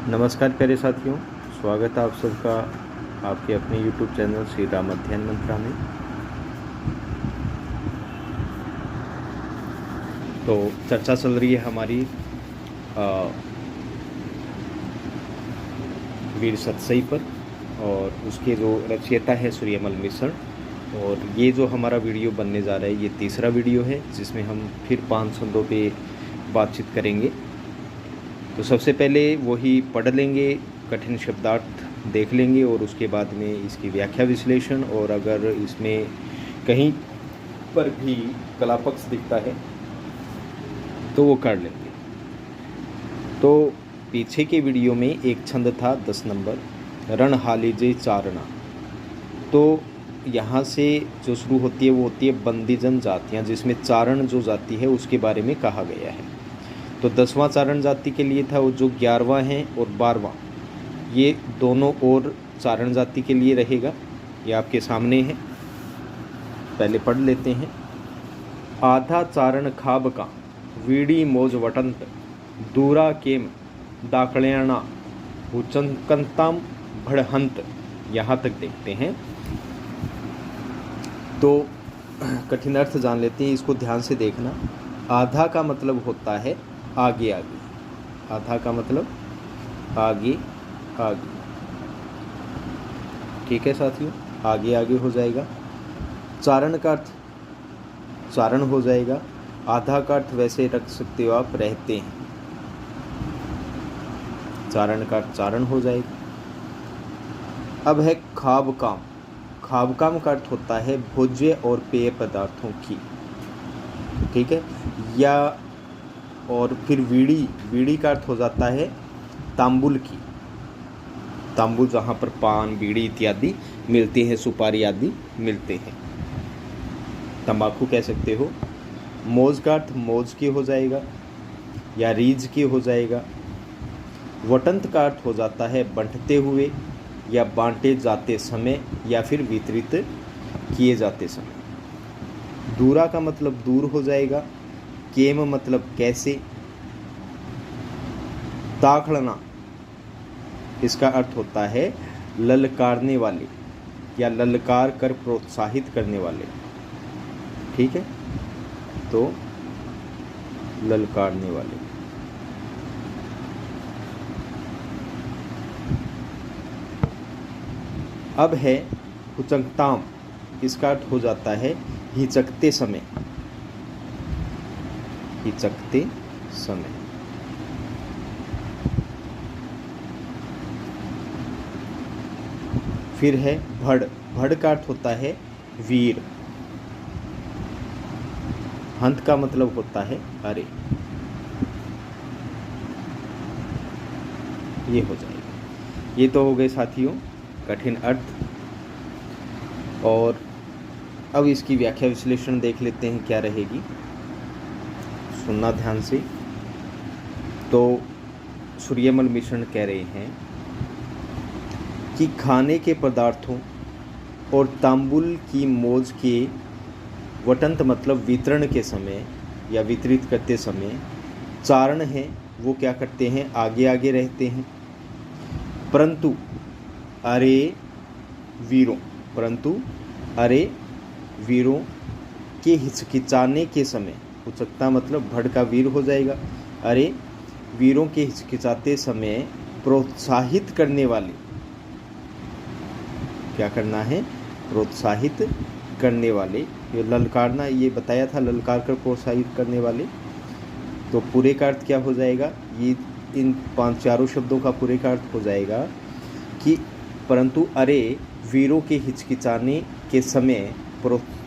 नमस्कार प्यारे साथियों, स्वागत है आप सबका आपके अपने YouTube चैनल श्री राम अध्ययन मंत्रा में। तो चर्चा चल रही है हमारी वीर सतसई पर, और उसके जो रचयिता है सूर्यमल मिश्र। और ये जो हमारा वीडियो बनने जा रहा है ये तीसरा वीडियो है, जिसमें हम फिर 5 छंदों पे बातचीत करेंगे। तो सबसे पहले वही पढ़ लेंगे, कठिन शब्दार्थ देख लेंगे, और उसके बाद में इसकी व्याख्या विश्लेषण, और अगर इसमें कहीं पर भी कलापक्ष दिखता है तो वो कर लेंगे। तो पीछे के वीडियो में एक छंद था 10 नंबर, रण हालीजे चारणा। तो यहाँ से जो शुरू होती है वो होती है बंदीजन जातियाँ, जिसमें चारण जो जाति है उसके बारे में कहा गया है। तो 10वां चारण जाति के लिए था वो जो 11वां है, और 12वां ये दोनों और चारण जाति के लिए रहेगा। ये आपके सामने है, पहले पढ़ लेते हैं। आधा चारण खाब का वीड़ी मोज वटंत दूरा केम दाकल्याणा हुचंकंताम भड़हंत। यहाँ तक देखते हैं। तो कठिन अर्थ जान लेते हैं, इसको ध्यान से देखना। आधा का मतलब होता है आगे आगे, आधा का मतलब आगे आगे, ठीक है साथियों, आगे आगे हो जाएगा। चारण का अर्थ चारण हो जाएगा। आधा का अर्थ वैसे रख सकते हो आप, रहते हैं। चारण का अर्थ चारण हो जाएगा। अब है खाब काम। खाब काम का अर्थ होता है भोज्य और पेय पदार्थों की, ठीक है। या और फिर वीड़ी का अर्थ हो जाता है तांबुल की। तांबुल जहाँ पर पान, बीड़ी इत्यादि मिलते हैं, सुपारी आदि मिलते हैं, तंबाकू कह सकते हो। मौज का अर्थ मौज की हो जाएगा या रीझ की हो जाएगा। वटंत का अर्थ हो जाता है बंटते हुए या बांटे जाते समय या फिर वितरित किए जाते समय। दूरा का मतलब दूर हो जाएगा। केम मतलब कैसे। ताखड़ना इसका अर्थ होता है ललकारने वाले या ललकार कर प्रोत्साहित करने वाले, ठीक है। तो ललकारने वाले। अब है हुचंकताम। इसका अर्थ हो जाता है हिचकते समय, हिचकते समय। फिर है भड़। भड़ का अर्थ होता है वीर। हंत का मतलब होता है अरे। ये हो जाएगा। ये तो हो गए साथियों कठिन अर्थ। और अब इसकी व्याख्या विश्लेषण देख लेते हैं क्या रहेगी, सुनना ध्यान से। तो सूर्यमल मिश्र कह रहे हैं कि खाने के पदार्थों और तांबुल की मौज के वटंत मतलब वितरण के समय या वितरित करते समय चारण है वो क्या करते हैं, आगे आगे रहते हैं। परंतु अरे वीरों, परंतु अरे वीरों के हिचकिचाने के समय, उचकता मतलब भड़ का वीर हो जाएगा। अरे वीरों के हिचकिचाते समय प्रोत्साहित करने वाले, क्या करना है, प्रोत्साहित करने वाले। ये ललकारना ये बताया था, ललकार कर प्रोत्साहित करने वाले। तो पूरे का अर्थ क्या हो जाएगा, ये इन 5 शब्दों का पूरे का अर्थ हो जाएगा कि परंतु अरे वीरों के हिचकिचाने के समय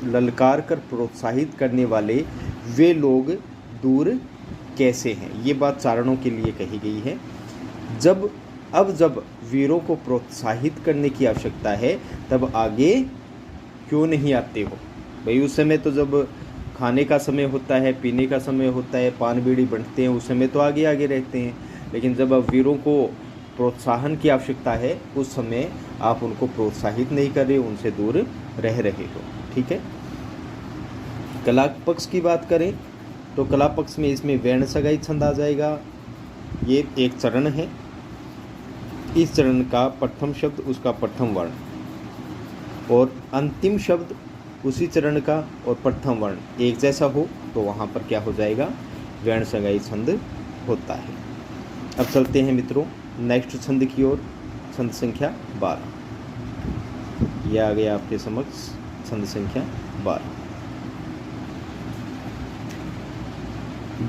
ललकार कर प्रोत्साहित करने वाले वे लोग दूर कैसे हैं। ये बात चारणों के लिए कही गई है। जब वीरों को प्रोत्साहित करने की आवश्यकता है तब आगे क्यों नहीं आते हो भाई। उस समय तो जब खाने का समय होता है, पीने का समय होता है, पान बीड़ी बंटते हैं, उस समय तो आगे आगे रहते हैं। लेकिन जब अब वीरों को प्रोत्साहन की आवश्यकता है उस समय आप उनको प्रोत्साहित नहीं कर रहे, उनसे दूर रह रहे हो, ठीक है। कला पक्ष की बात करें तो कला पक्ष में इसमें वर्ण सगाई छंद आ जाएगा। ये एक चरण है। इस चरण का प्रथम शब्द उसका प्रथम वर्ण, और अंतिम शब्द उसी चरण का और प्रथम वर्ण एक जैसा हो तो वहाँ पर क्या हो जाएगा, वर्ण सगाई छंद होता है। अब चलते हैं मित्रों नेक्स्ट छंद की ओर, छंद संख्या 12। यह आ गया आपके समक्ष छंद संख्या 12।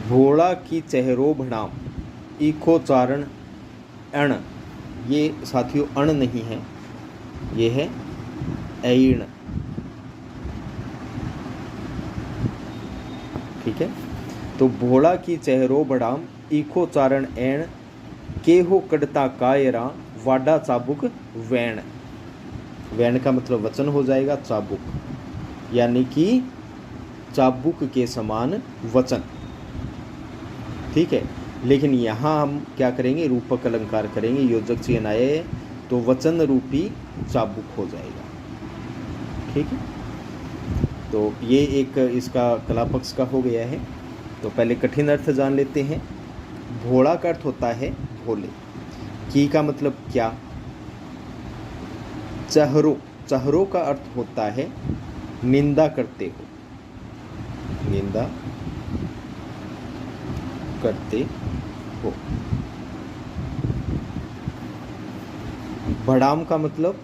भोला की चेहरो भड़ाम ईखो चारण अण, ये साथियों अण नहीं है, ये है ऐण, ठीक है। तो भोला की चेहरो बड़ाम ईखो चारण ऐण के हो कड़ता कायरा वाडा चाबुक वैण। वैण का मतलब वचन हो जाएगा चाबुक, यानी कि चाबुक के समान वचन, ठीक है। लेकिन यहाँ हम क्या करेंगे, रूपक अलंकार करेंगे, योजक चिन्ह आए तो वचन रूपी चाबुक हो जाएगा, ठीक है। तो ये एक इसका कला पक्ष का हो गया है। तो पहले कठिन अर्थ जान लेते हैं। भोला का अर्थ होता है भोले, की का मतलब क्या, चहरो, चहरो का अर्थ होता है निंदा करते हो, निंदा करते हो। बड़ाम का मतलब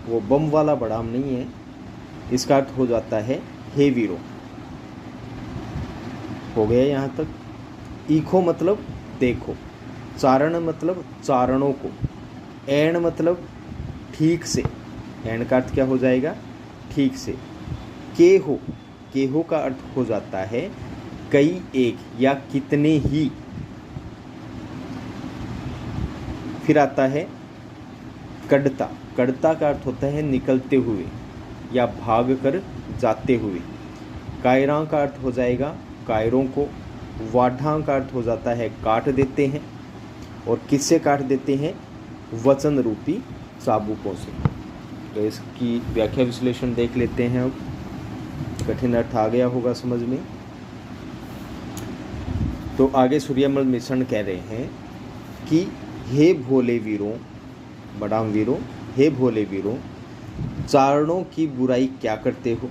वो बम वाला बड़ाम नहीं है, इसका अर्थ हो जाता है हे वीरो। हो गया यहाँ तक। ईखो मतलब देखो, चारण मतलब चारणों को, ऐण मतलब ठीक से, ऐण का अर्थ क्या हो जाएगा, ठीक से। केहो, केहो का अर्थ हो जाता है कई एक या कितने ही। फिर आता है कड़ता, कड़ता का अर्थ होता है निकलते हुए या भाग कर जाते हुए। कायरा का अर्थ हो जाएगा कायरों को। वाढ़ा का अर्थ हो जाता है काट देते हैं, और किससे काट देते हैं, वचन रूपी चाबुकों से। तो इसकी व्याख्या विश्लेषण देख लेते हैं। अब कठिन अर्थ आ गया होगा समझ में। तो आगे सूर्यमल मिश्रण कह रहे हैं कि हे भोले वीरों, बड़ाम वीरों, हे भोले वीरों, चारणों की बुराई क्या करते हो।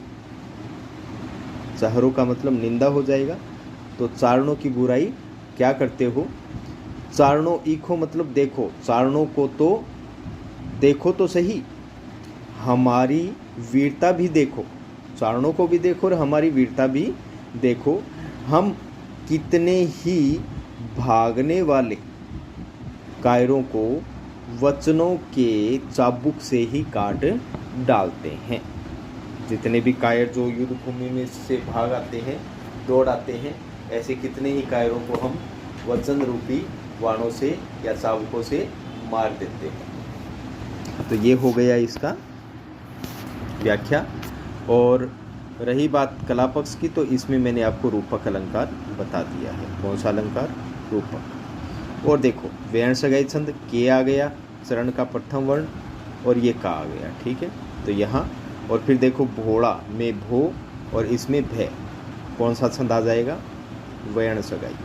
चारणों का मतलब निंदा हो जाएगा, तो चारणों की बुराई क्या करते हो। चारणों ईखो मतलब देखो, चारणों को तो देखो तो सही, हमारी वीरता भी देखो, चारणों को भी देखो और हमारी वीरता भी देखो। हम कितने ही भागने वाले कायरों को वचनों के चाबुक से ही काट डालते हैं। जितने भी कायर जो युद्ध भूमि में से भाग आते हैं, दौड़ आते हैं, ऐसे कितने ही कायरों को हम वचन रूपी बाणों से या चाबुकों से मार देते हैं। तो ये हो गया इसका व्याख्या। और रही बात कला पक्ष की, तो इसमें मैंने आपको रूपक अलंकार बता दिया है। कौन सा अलंकार, रूपक। और देखो व्यंजन सगाई छंद के आ गया, चरण का प्रथम वर्ण, और ये का आ गया, ठीक है। तो यहाँ और फिर देखो भोड़ा में भो और इसमें भय, कौन सा छंद आ जाएगा, व्यंजन सगाई।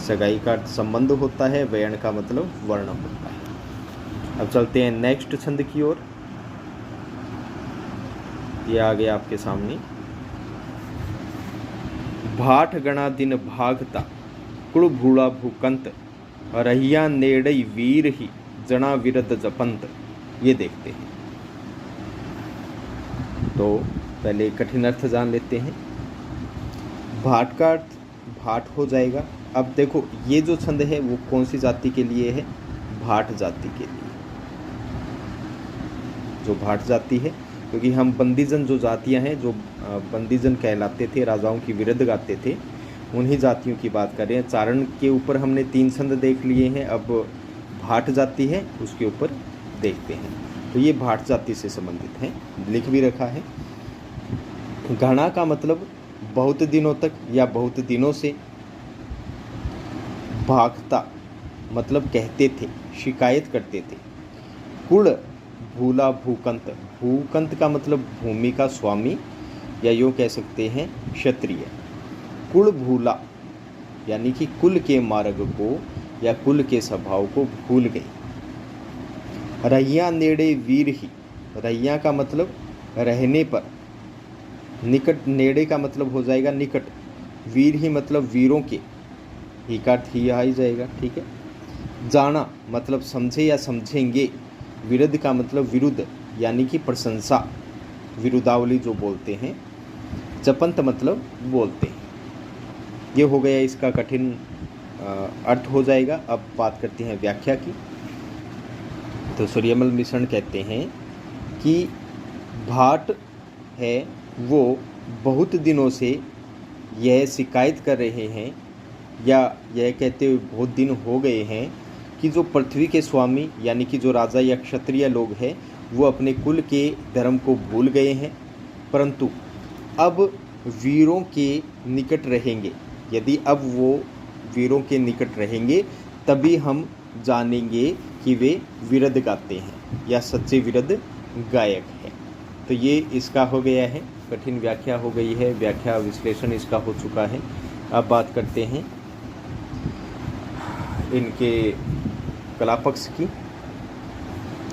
सगाई का संबंध होता है, व्यंजन का मतलब वर्ण होता है। अब चलते हैं नेक्स्ट छंद की ओर। ये आ गया आपके सामने। भाट गणा दिन भागता कुड़ भूड़ा भूकंत रहिया नेड़ई वीर ही जना विरद जपंत। ये देखते हैं। तो पहले कठिन अर्थ जान लेते हैं। भाट का अर्थ भाट हो जाएगा। अब देखो ये जो छंद है वो कौन सी जाति के लिए है, भाट जाति के लिए। जो भाट जाति है, क्योंकि हम बंदीजन जो जातियां हैं, जो बंदीजन कहलाते थे, राजाओं की विरुद्ध गाते थे, उन्हीं जातियों की बात कर रहे हैं। चारण के ऊपर हमने 3 छंद देख लिए हैं, अब भाट जाति है उसके ऊपर देखते हैं। तो ये भाट जाति से संबंधित है, लिख भी रखा है। घना का मतलब बहुत दिनों तक या बहुत दिनों से। भागता मतलब कहते थे, शिकायत करते थे। कुड़ भूला भूकंत, भूकंत का मतलब भूमि का स्वामी या यूँ कह सकते हैं क्षत्रिय। कुल भूला यानी कि कुल के मार्ग को या कुल के स्वभाव को भूल गई। रैया नेड़े वीर ही, रैया का मतलब रहने पर, निकट, नेड़े का मतलब हो जाएगा निकट, वीर ही मतलब वीरों के, ही का अर्थ ही आ ही जाएगा। ठीक है। जाना मतलब समझे या समझेंगे, विरुद्ध का मतलब विरुद्ध यानी कि प्रशंसा, विरुद्धावली जो बोलते हैं। जपंत मतलब बोलते हैं। ये हो गया इसका कठिन अर्थ हो जाएगा। अब बात करते हैं व्याख्या की। तो सूर्यमल मिश्रण कहते हैं कि भाट है वो बहुत दिनों से यह शिकायत कर रहे हैं, या यह कहते हुए बहुत दिन हो गए हैं कि जो पृथ्वी के स्वामी यानी कि जो राजा या क्षत्रिय लोग हैं वो अपने कुल के धर्म को भूल गए हैं, परंतु अब वीरों के निकट रहेंगे। यदि अब वो वीरों के निकट रहेंगे तभी हम जानेंगे कि वे विरध गाते हैं या सच्चे विरध गायक हैं। तो ये इसका हो गया है, कठिन व्याख्या हो गई है, व्याख्या विश्लेषण इसका हो चुका है। अब बात करते हैं इनके कलापक्ष की।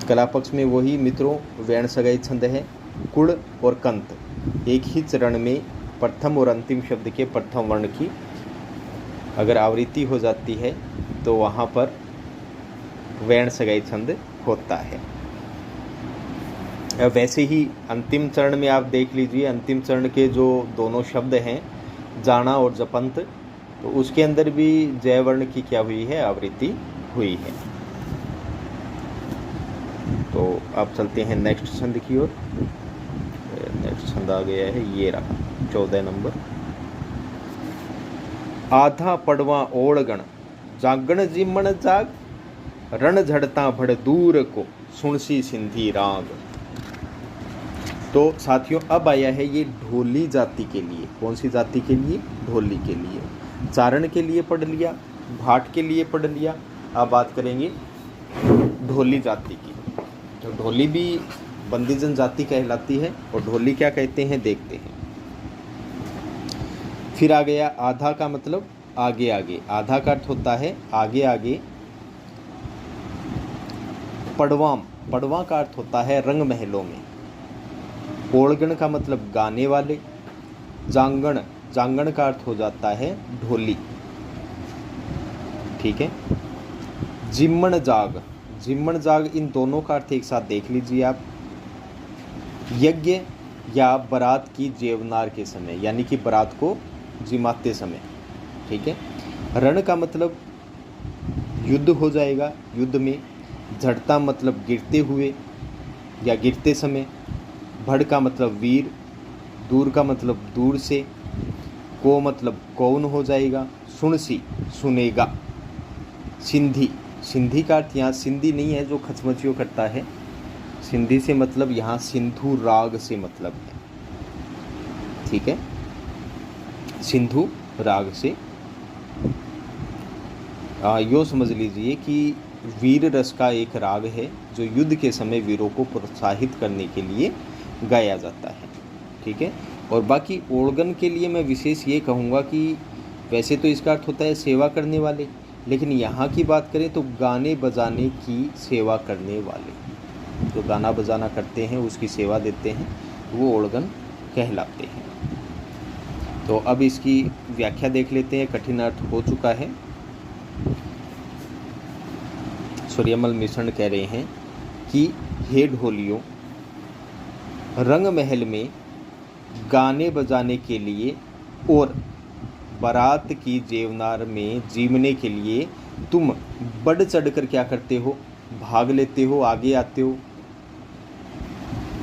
कलापक्ष में वही मित्रों वैण सगाई छंद है, कुड़ और कंत, एक ही चरण में प्रथम और अंतिम शब्द के प्रथम वर्ण की अगर आवृत्ति हो जाती है तो वहाँ पर वैण सगाई छंद होता है। वैसे ही अंतिम चरण में आप देख लीजिए, अंतिम चरण के जो दोनों शब्द हैं जाना और जपंत, तो उसके अंदर भी जय वर्ण की क्या हुई है, आवृत्ति हुई है। तो अब चलते हैं नेक्स्ट छंद की ओर। नेक्स्ट छंद आ गया है, ये रहा 14 नंबर। आधा पड़वा ओड़गण जागण जिमण जाग, रण झड़ता भड़ दूर को सुनसी सिंधी राग। तो साथियों अब आया है ये ढोली जाति के लिए। कौन सी जाति के लिए? ढोली के लिए। चारण के लिए पढ़ लिया, भाट के लिए पढ़ लिया। अब बात करेंगे ढोली जाति की। तो ढोली भी बंदीजन जाति कहलाती है, और ढोली क्या कहते हैं देखते हैं। फिर आ गया आधा का मतलब आगे आगे, आधा का अर्थ होता है आगे आगे। पड़वाम, पड़वा का अर्थ होता है रंग महलों में। ओड़गण का मतलब गाने वाले। जांगण, जांगण का अर्थ हो जाता है ढोली। ठीक है। जिम्मण जाग, जिम्मण जाग, इन दोनों का अर्थ एक साथ देख लीजिए आप। यज्ञ या बारात की जेवनार के समय, यानी कि बारात को जिमाते समय। ठीक है। रण का मतलब युद्ध हो जाएगा, युद्ध में। झड़ता मतलब गिरते हुए या गिरते समय। भड़ का मतलब वीर। दूर का मतलब दूर से। को मतलब कौन हो जाएगा। सुनसी सुनेगा। सिंधी, सिंधी का अर्थ यहाँ सिंधी नहीं है जो खचमचियों करता है। सिंधी से मतलब यहाँ सिंधु राग से मतलब है। ठीक है। सिंधु राग से यो समझ लीजिए कि वीर रस का एक राग है जो युद्ध के समय वीरों को प्रोत्साहित करने के लिए गाया जाता है। ठीक है। और बाकी ओड़गन के लिए मैं विशेष ये कहूँगा कि वैसे तो इसका अर्थ होता है सेवा करने वाले, लेकिन यहाँ की बात करें तो गाने बजाने की सेवा करने वाले, जो गाना बजाना करते हैं उसकी सेवा देते हैं, वो ओड़गन कहलाते हैं। तो अब इसकी व्याख्या देख लेते हैं। कठिन अर्थ हो चुका है। सूर्यमल मिश्रण कह रहे हैं कि हे ढोलियों, रंग महल में गाने बजाने के लिए और बारात की जेवनार में जीवने के लिए तुम बढ़ चढ़कर क्या करते हो, भाग लेते हो, आगे आते हो।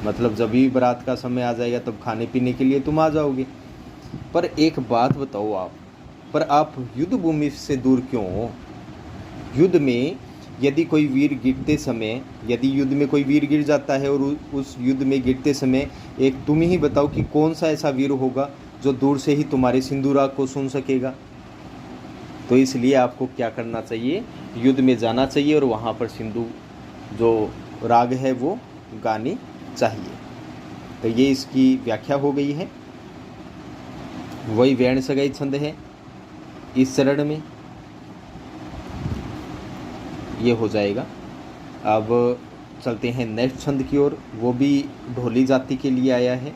मतलब जब भी बारात का समय आ जाएगा तब खाने पीने के लिए तुम आ जाओगे। पर एक बात बताओ आप, पर आप युद्ध भूमि से दूर क्यों हो? युद्ध में यदि कोई वीर गिरते समय, यदि युद्ध में कोई वीर गिर जाता है और उस युद्ध में गिरते समय एक तुम ही बताओ कि कौन सा ऐसा वीर होगा जो दूर से ही तुम्हारे सिंधु राग को सुन सकेगा। तो इसलिए आपको क्या करना चाहिए, युद्ध में जाना चाहिए और वहाँ पर सिंधु जो राग है वो गानी चाहिए। तो ये इसकी व्याख्या हो गई है। वही वैण सगाई छंद है इस चरण में। ये हो जाएगा। अब चलते हैं नेक्स्ट छंद की ओर, वो भी ढोली जाति के लिए आया है।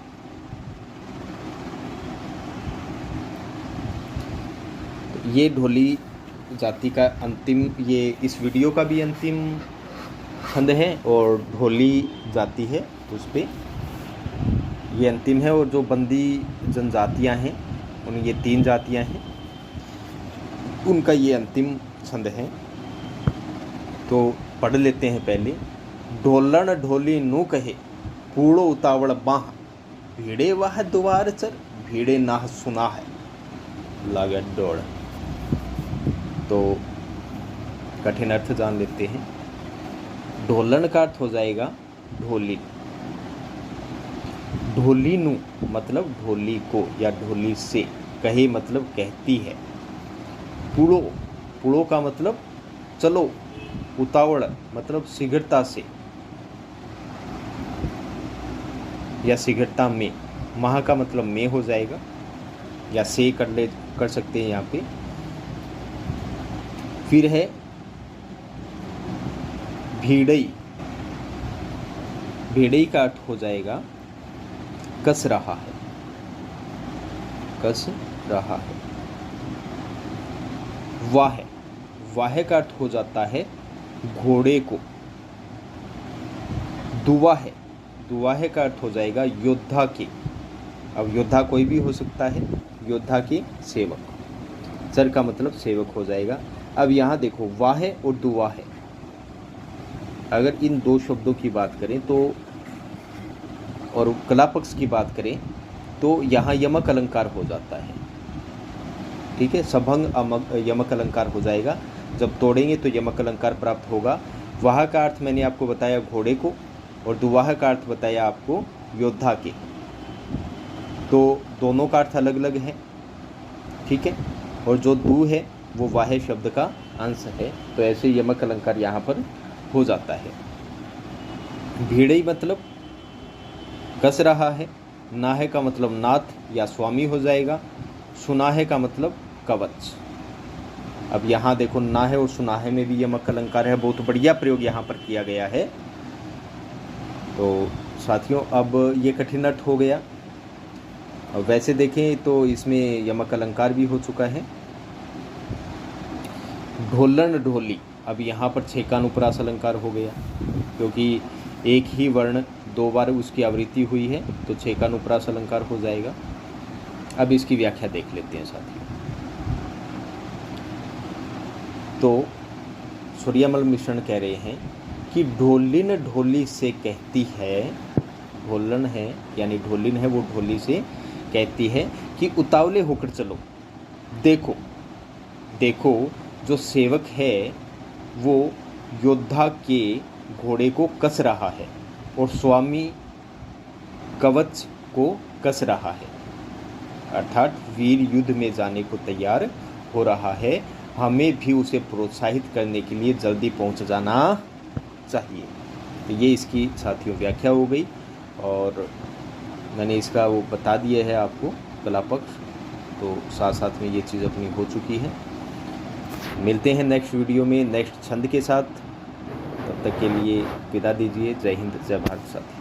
ये ढोली जाति का अंतिम, ये इस वीडियो का भी अंतिम छंद है और ढोली जाति है उस पर ये अंतिम है। और जो बंदी जनजातियां हैं उन ये 3 जातियां हैं, उनका ये अंतिम छंद है। तो पढ़ लेते हैं पहले। ढोलन ढोली नू कहे पूड़ो उतावड़ बाह, भीड़े वाह द्वार चर भीड़े नाह सुना है लागे डोड़। तो कठिन अर्थ जान लेते हैं। ढोलन का अर्थ हो जाएगा ढोली। ढोली नू मतलब ढोली को या ढोली से, कहे मतलब कहती है। पुड़ो, पुड़ो का मतलब चलो, उतावड़ मतलब शीघ्रता से या शीघ्रता में, माह का मतलब में हो जाएगा या से कर सकते हैं यहाँ पे। फिर है भीड़ई, भीड़ई का अर्थ हो जाएगा कस रहा है, कस रहा है। वाह, वाह का अर्थ हो जाता है घोड़े को। दुवाह, दुवाह का अर्थ हो जाएगा योद्धा के। अब योद्धा कोई भी हो सकता है, योद्धा के सेवक। चर का मतलब सेवक हो जाएगा। अब यहाँ देखो वाह और दुवाह, अगर इन 2 शब्दों की बात करें तो और कला पक्ष की बात करें तो यहाँ यमक अलंकार हो जाता है। ठीक है, सभंग यमक अलंकार हो जाएगा। जब तोड़ेंगे तो यमक अलंकार प्राप्त होगा। वाह का अर्थ मैंने आपको बताया घोड़े को और दुवाह का अर्थ बताया आपको योद्धा के। तो दोनों का अर्थ अलग अलग है। ठीक है, और जो दू है वो वाह शब्द का अंश है, तो ऐसे यमक अलंकार यहाँ पर हो जाता है। भीड़ई मतलब कस रहा है। नाहे का मतलब नाथ या स्वामी हो जाएगा। सुनाहे का मतलब कवच। अब यहाँ देखो नाहे और सुनाहे में भी यमक अलंकार है, बहुत बढ़िया प्रयोग यहाँ पर किया गया है। तो साथियों अब ये कठिन अर्थ हो गया। अब वैसे देखें तो इसमें यमक अलंकार भी हो चुका है। ढोलन ढोली, अब यहाँ पर छेकानुप्रास अलंकार हो गया, क्योंकि एक ही वर्ण 2 बार उसकी आवृत्ति हुई है, तो छेकानुप्रास अलंकार हो जाएगा। अब इसकी व्याख्या देख लेते हैं साथियों। तो सूर्यमल मिश्रण कह रहे हैं कि ढोलिन ढोली से कहती है, ढोलन है यानी ढोलिन है, वो ढोली से कहती है कि उतावले होकर चलो। देखो, देखो जो सेवक है वो योद्धा के घोड़े को कस रहा है और स्वामी कवच को कस रहा है, अर्थात वीर युद्ध में जाने को तैयार हो रहा है। हमें भी उसे प्रोत्साहित करने के लिए जल्दी पहुंच जाना चाहिए। तो ये इसकी साथियों व्याख्या हो गई और मैंने इसका वो बता दिया है आपको कला पक्ष, तो साथ साथ में ये चीज़ अपनी हो चुकी है। मिलते हैं नेक्स्ट वीडियो में नेक्स्ट छंद के साथ, तब तक के लिए विदा दीजिए। जय हिंद, जय भारत साथी।